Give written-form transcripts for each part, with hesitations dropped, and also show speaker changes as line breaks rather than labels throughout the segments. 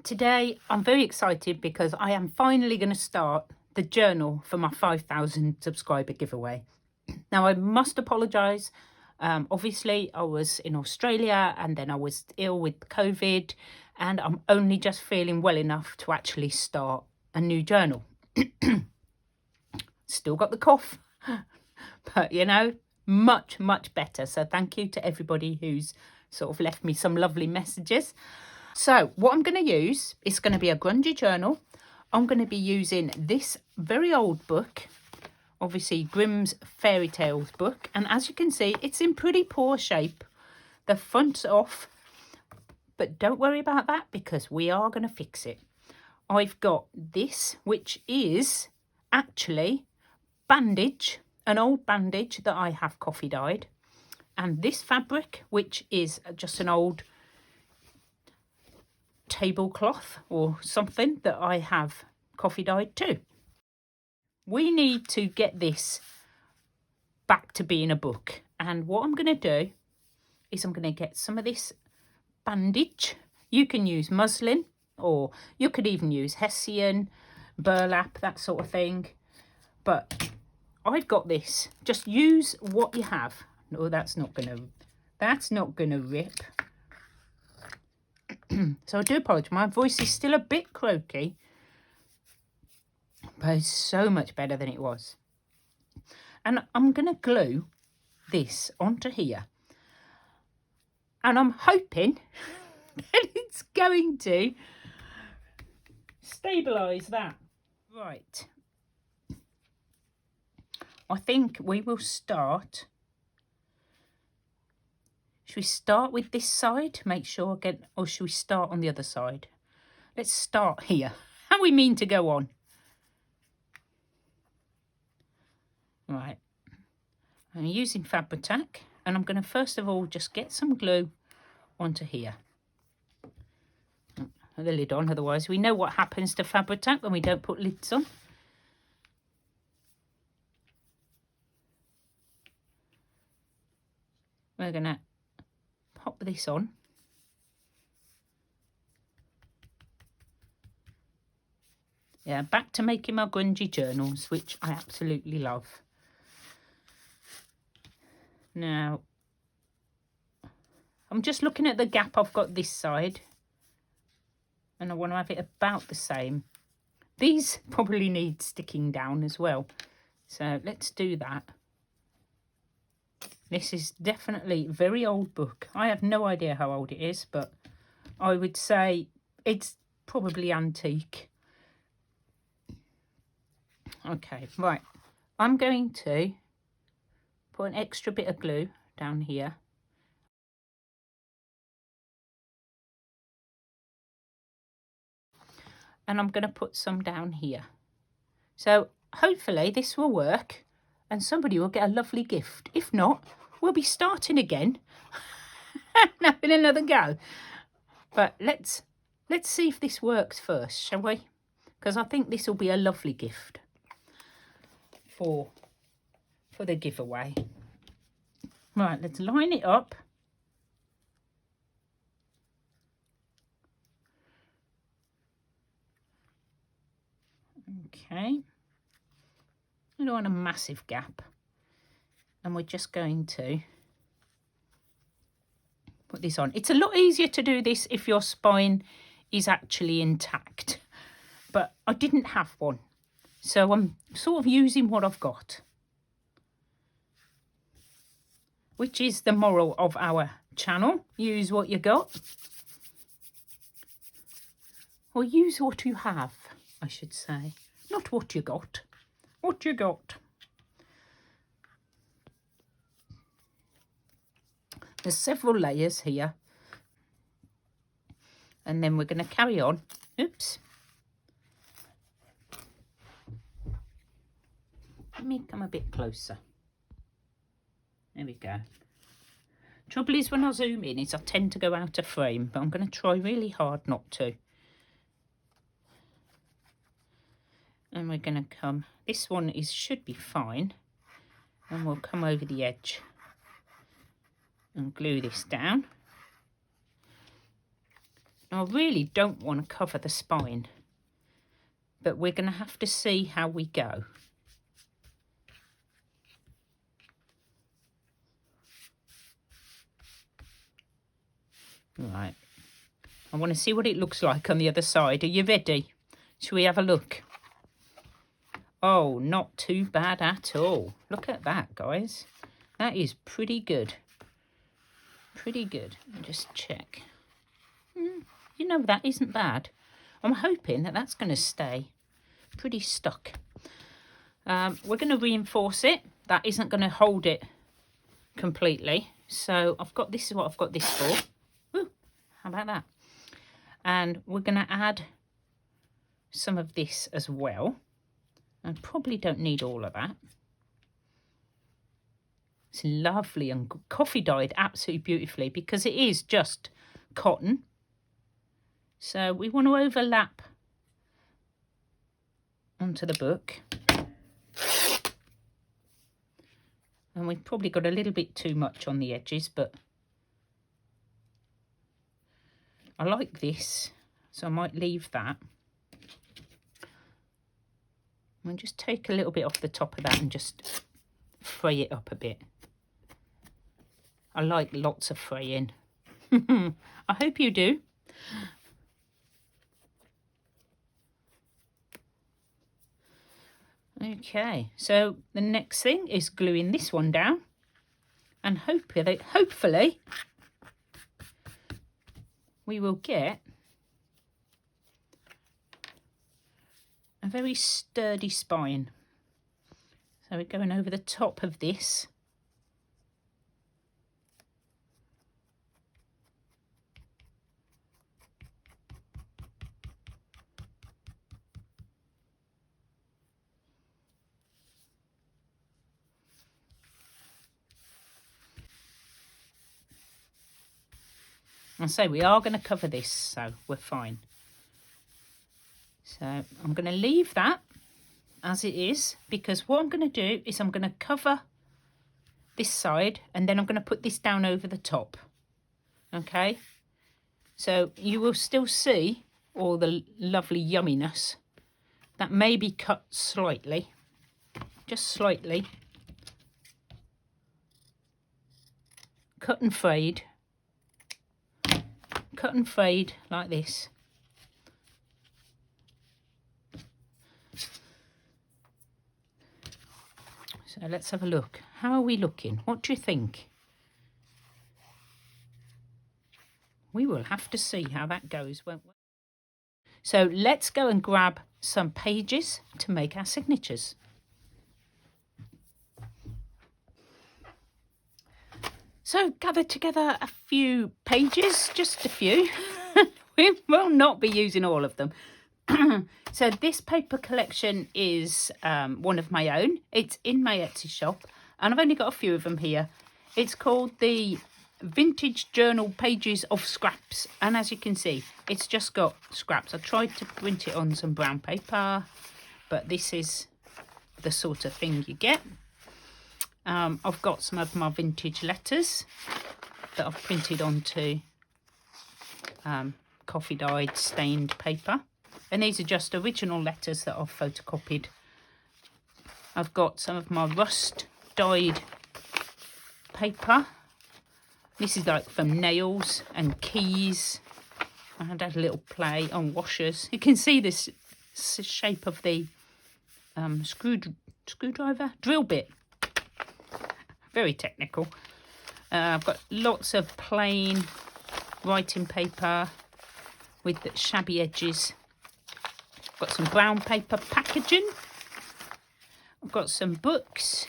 Today I'm very excited because I am finally going to start the journal for my 5,000 subscriber giveaway. Now I must apologise. Obviously I was in Australia and then I was ill with COVID, and I'm only just feeling well enough to actually start a new journal. Still got the cough, but you know, much better. So thank you to everybody who's sort of left me some lovely messages. So what I'm going to use is going to be a grungy journal. I'm going to be using this very old book, obviously Grimm's Fairy Tales book. And as you can see, it's in pretty poor shape. The front's off, but don't worry about that because we are going to fix it. I've got this, which is actually bandage, an old bandage that I have coffee dyed. And this fabric, which is just an old tablecloth or something that I have coffee dyed too. We need to get this back to being a book, and what I'm going to do is I'm going to get some of this bandage. You can use muslin, or you could even use hessian, burlap, that sort of thing, but I've got this. Just use what you have. No, that's not gonna rip. So I do apologise, my voice is still a bit croaky, but it's so much better than it was. And I'm going to glue this onto here. And I'm hoping that it's going to stabilise that. Right. I think we will start. Should we start with this side? Make sure again, or should we start on the other side? Let's start here. How we mean to go on? Right. I'm using Fabri-Tac, and I'm going to first of all just get some glue onto here. Put the lid on, otherwise we know what happens to Fabri-Tac when we don't put lids on. We're going to pop this on. Yeah, back to making my grungy journals, which I absolutely love. Now, I'm just looking at the gap I've got this side, and I want to have it about the same. These probably need sticking down as well, so let's do that. This is definitely a very old book. I have no idea how old it is, but I would say it's probably antique. Okay, right. I'm going to put an extra bit of glue down here. And I'm going to put some down here. So hopefully this will work and somebody will get a lovely gift. If not, we'll be starting again and having another go. But let's see if this works first, shall we? Because I think this will be a lovely gift for the giveaway. Right, let's line it up. Okay. I don't want a massive gap. And we're just going to put this on. It's a lot easier to do this if your spine is actually intact. But I didn't have one. So I'm sort of using what I've got. Which is the moral of our channel. Use what you got. Or use what you have, I should say. Not what you got. What you got. There's several layers here. And then we're going to carry on. Oops. Let me come a bit closer. There we go. Trouble is when I zoom in is I tend to go out of frame, but I'm going to try really hard not to. And we're going to come, this one should be fine. And we'll come over the edge and glue this down. I really don't want to cover the spine, but we're going to have to see how we go. Right, I want to see what it looks like on the other side. Are you ready? Shall we have a look? Oh, not too bad at all. Look at that, guys. That is pretty good. Pretty good. Let me just check. You know, that isn't bad. I'm hoping that that's going to stay pretty stuck. We're going to reinforce it. That isn't going to hold it completely. So I've got, this is what I've got this for. Woo, how about that? And we're going to add some of this as well. I probably don't need all of that. It's lovely and coffee dyed absolutely beautifully because it is just cotton. So we want to overlap onto the book. And we've probably got a little bit too much on the edges, but I like this, so I might leave that. I'll just take a little bit off the top of that and just fray it up a bit. I like lots of fraying. I hope you do. Okay, so the next thing is gluing this one down, and hopefully we will get a very sturdy spine. So we're going over the top of this. I say we are going to cover this, so we're fine. So I'm going to leave that as it is, because what I'm going to do is I'm going to cover this side and then I'm going to put this down over the top. Okay, so you will still see all the lovely yumminess. That may be cut slightly, just slightly. Cut and frayed. Cut and frayed like this. So let's have a look. How are we looking? What do you think? We will have to see how that goes, won't we? So let's go and grab some pages to make our signatures. So gathered together a few pages, just a few. We will not be using all of them. So this paper collection is one of my own. It's in my Etsy shop and I've only got a few of them here. It's called the Vintage Journal Pages of Scraps, and as you can see it's just got scraps. I tried to print it on some brown paper, but this is the sort of thing you get. I've got some of my vintage letters that I've printed onto coffee dyed stained paper, and these are just original letters that I've photocopied. I've got some of my rust dyed paper. This is like from nails and keys. I had a little play on washers. You can see this shape of the screwdriver drill bit. Very technical. I've got lots of plain writing paper with the shabby edges. I've got some brown paper packaging. I've got some books,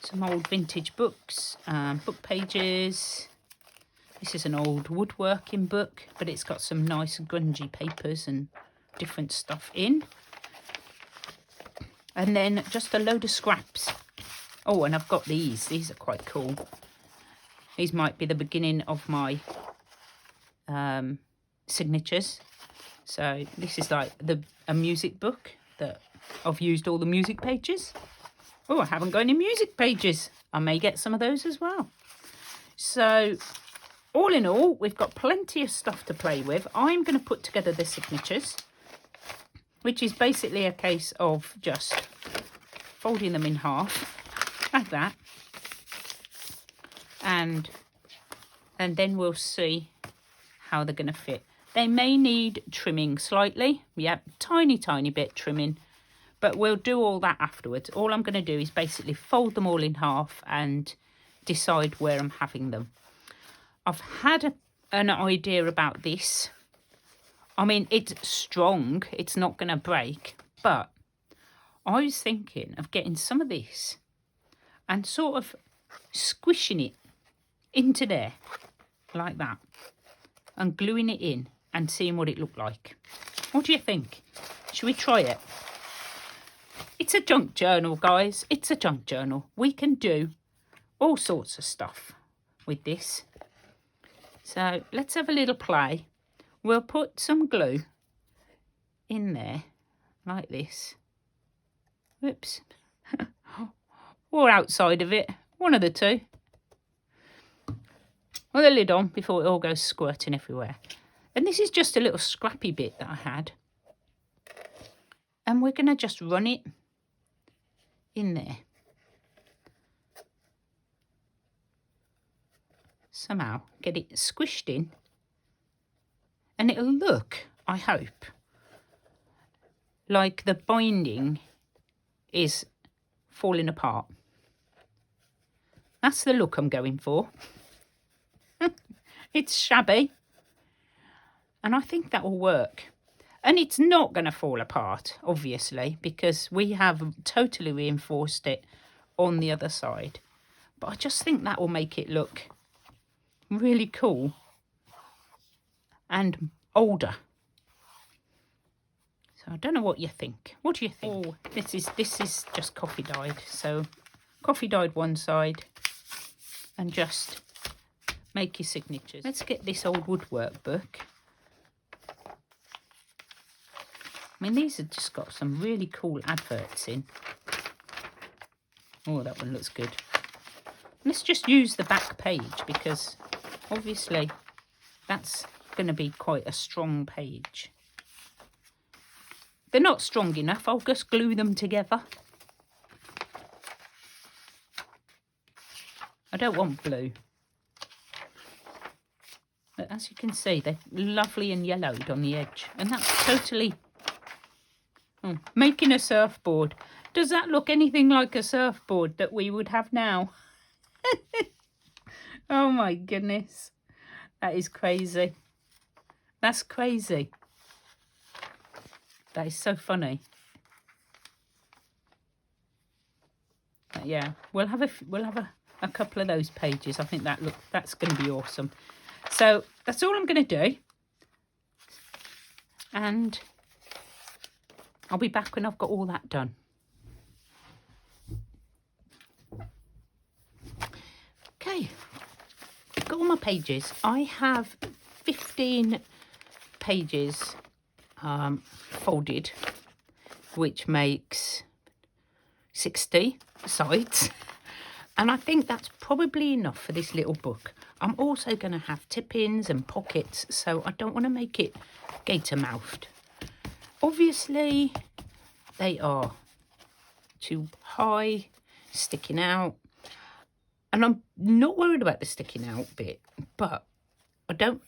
some old vintage books, book pages. This is an old woodworking book, but it's got some nice grungy papers and different stuff in. And then just a load of scraps. Oh, and I've got these. These are quite cool. These might be the beginning of my signatures. So this is like a music book that I've used all the music pages. Oh, I haven't got any music pages. I may get some of those as well. So all in all, we've got plenty of stuff to play with. I'm going to put together the signatures, which is basically a case of just folding them in half, like that. And then we'll see how they're going to fit. They may need trimming slightly. Yep, tiny bit trimming. But we'll do all that afterwards. All I'm going to do is basically fold them all in half and decide where I'm having them. I've had an idea about this. I mean, it's strong. It's not going to break. But I was thinking of getting some of this and sort of squishing it into there like that and gluing it in and seeing what it looked like. What do you think? Should we try it? It's a junk journal, guys. It's a junk journal. We can do all sorts of stuff with this. So let's have a little play. We'll put some glue in there like this. Whoops. Or outside of it. One of the two. With the lid on before it all goes squirting everywhere. And this is just a little scrappy bit that I had. And we're going to just run it in there. Somehow get it squished in. And it'll look, I hope, like the binding is falling apart. That's the look I'm going for. It's shabby. And I think that will work. And it's not going to fall apart, obviously, because we have totally reinforced it on the other side. But I just think that will make it look really cool and older. So I don't know what you think. What do you think? Oh, this is just coffee dyed. So coffee dyed one side and just make your signatures. Let's get this old woodwork book. I mean, these have just got some really cool adverts in. Oh, that one looks good. Let's just use the back page because obviously that's going to be quite a strong page. They're not strong enough. I'll just glue them together. I don't want blue. But as you can see, they're lovely and yellowed on the edge. And that's totally... Oh, making a surfboard. Does that look anything like a surfboard that we would have now? Oh my goodness. That is crazy. That's crazy. That is so funny. But yeah, we'll have a couple of those pages. I think that's going to be awesome. So that's all I'm going to do. And I'll be back when I've got all that done. Okay, got all my pages. I have 15 pages folded, which makes 60 sides. And I think that's probably enough for this little book. I'm also going to have tip-ins and pockets, so I don't want to make it gator-mouthed. Obviously, they are too high, sticking out. And I'm not worried about the sticking out bit, but I don't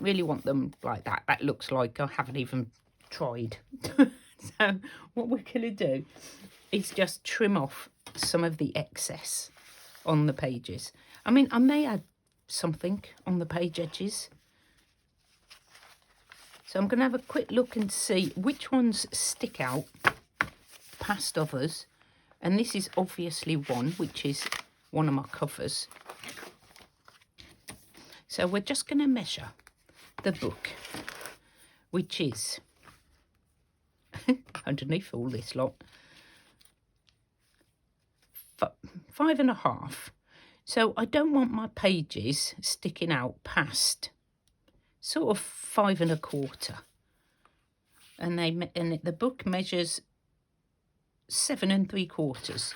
really want them like that. That looks like I haven't even tried. So what we're going to do is just trim off some of the excess on the pages. I mean, I may add something on the page edges. So I'm going to have a quick look and see which ones stick out past others. And this is obviously one, which is one of my covers. So we're just going to measure the book, which is underneath all this lot, 5.5. So I don't want my pages sticking out past sort of 5.25. And the book measures 7.75.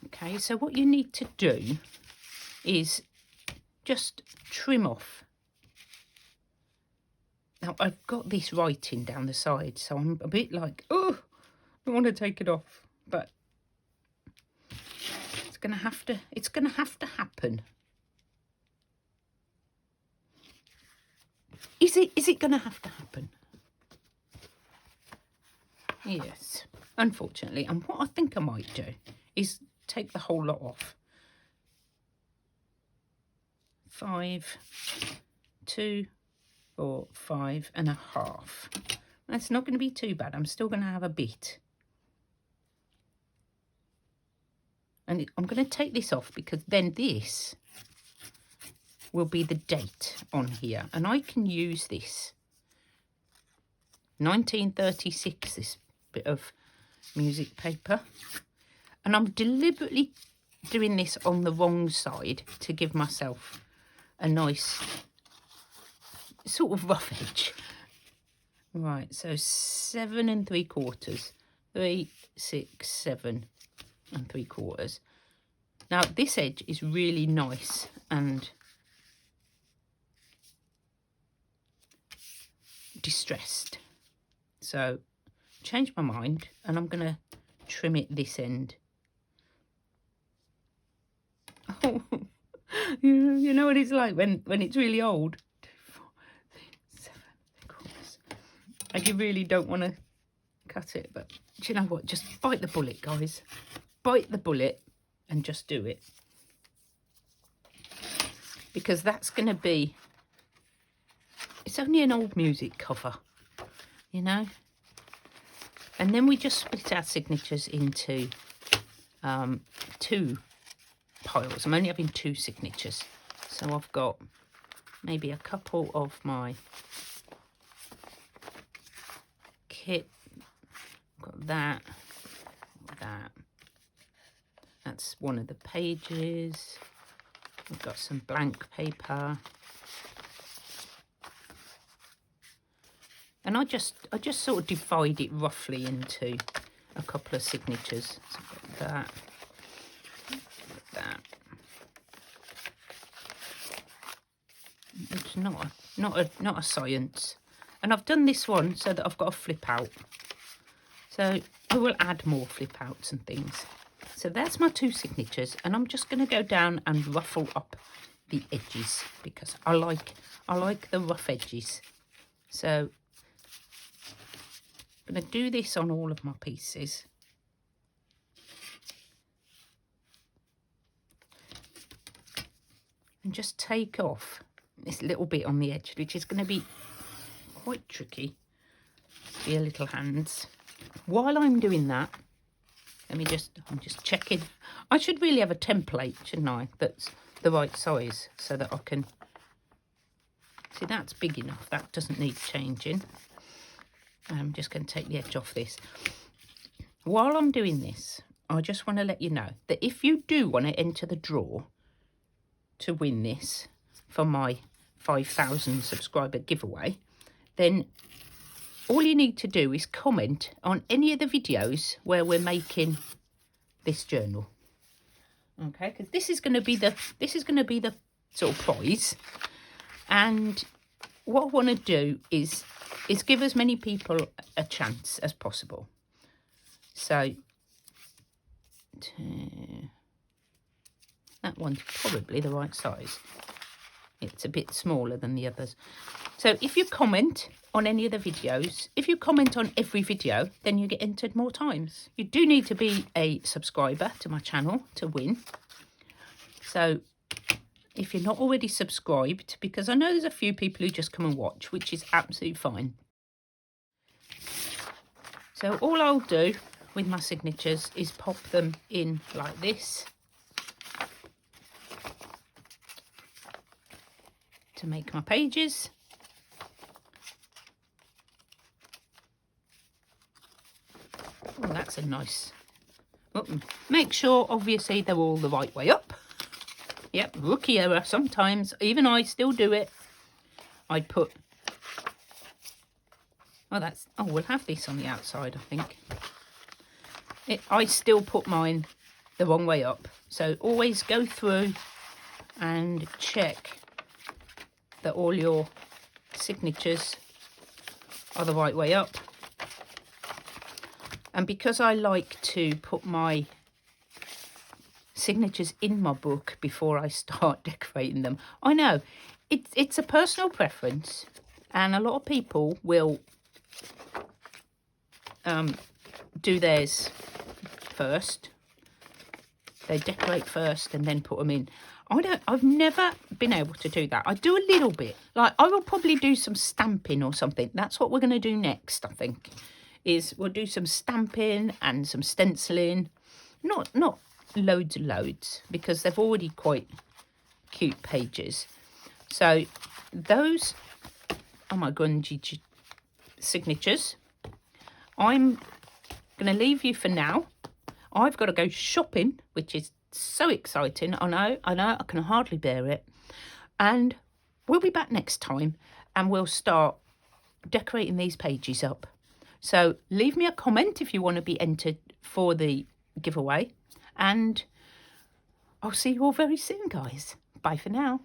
Okay, so what you need to do is just trim off. Now, I've got this writing down the side, so I'm a bit like, oh, I want to take it off, but it's going to have to happen. Is it going to have to happen? Yes, unfortunately. And what I think I might do is take the whole lot off. 5, 2, 4, 5.5. That's not going to be too bad. I'm still going to have a bit. And I'm going to take this off because then this will be the date on here. And I can use this. 1936, this bit of music paper. And I'm deliberately doing this on the wrong side to give myself a nice sort of rough edge. Right, so 7 3/4. 3, 6, 7 3/4. Now this edge is really nice and distressed. So change my mind and I'm going to trim it this end. Oh, you know what it's like when it's really old. 2, 4, 3, 7 3/4. And you really don't want to cut it, but do you know what? Just bite the bullet, guys. Bite the bullet and just do it. Because that's going to be... It's only an old music cover, you know. And then we just split our signatures into 2 piles. I'm only having 2 signatures. So I've got maybe a couple of my kit. I've got that. That's one of the pages. We've got some blank paper. And I just sort of divide it roughly into a couple of signatures. So I've got that. It's not a science. And I've done this one so that I've got a flip out. So I will add more flip outs and things. So that's my 2 signatures, and I'm just going to go down and ruffle up the edges because I like the rough edges. So I'm going to do this on all of my pieces. And just take off this little bit on the edge, which is going to be quite tricky for your little hands. While I'm doing that, I'm just checking. I should really have a template, shouldn't I, that's the right size so that I can... See, that's big enough. That doesn't need changing. I'm just going to take the edge off this. While I'm doing this, I just want to let you know that if you do want to enter the draw to win this for my 5,000 subscriber giveaway, then all you need to do is comment on any of the videos where we're making this journal. Okay, because this is going to be the sort of prize. And what I want to do is give as many people a chance as possible. So that one's probably the right size. It's a bit smaller than the others. So if you comment on any of the videos, if you comment on every video, then you get entered more times. You do need to be a subscriber to my channel to win. So if you're not already subscribed, because I know there's a few people who just come and watch, which is absolutely fine. So all I'll do with my signatures is pop them in like this to make my pages. Oh, that's a nice... Oh, make sure, obviously, they're all the right way up. Yep, rookie error sometimes. Even I still do it. I put... Oh, that's... Oh, we'll have this on the outside, I think. I still put mine the wrong way up. So always go through and check that all your signatures are the right way up. And because I like to put my signatures in my book before I start decorating them, I know it's a personal preference, and a lot of people will do theirs first. They decorate first and then put them in. I've never been able to do that. I do a little bit. Like, I will probably do some stamping or something. That's what we're going to do next, I think. Is we'll do some stamping and some stenciling. Not loads and loads, because they've already quite cute pages. So those are my grungy signatures. I'm going to leave you for now. I've got to go shopping, which is so exciting. I know, I can hardly bear it. And we'll be back next time and we'll start decorating these pages up. So leave me a comment if you want to be entered for the giveaway. And I'll see you all very soon, guys. Bye for now.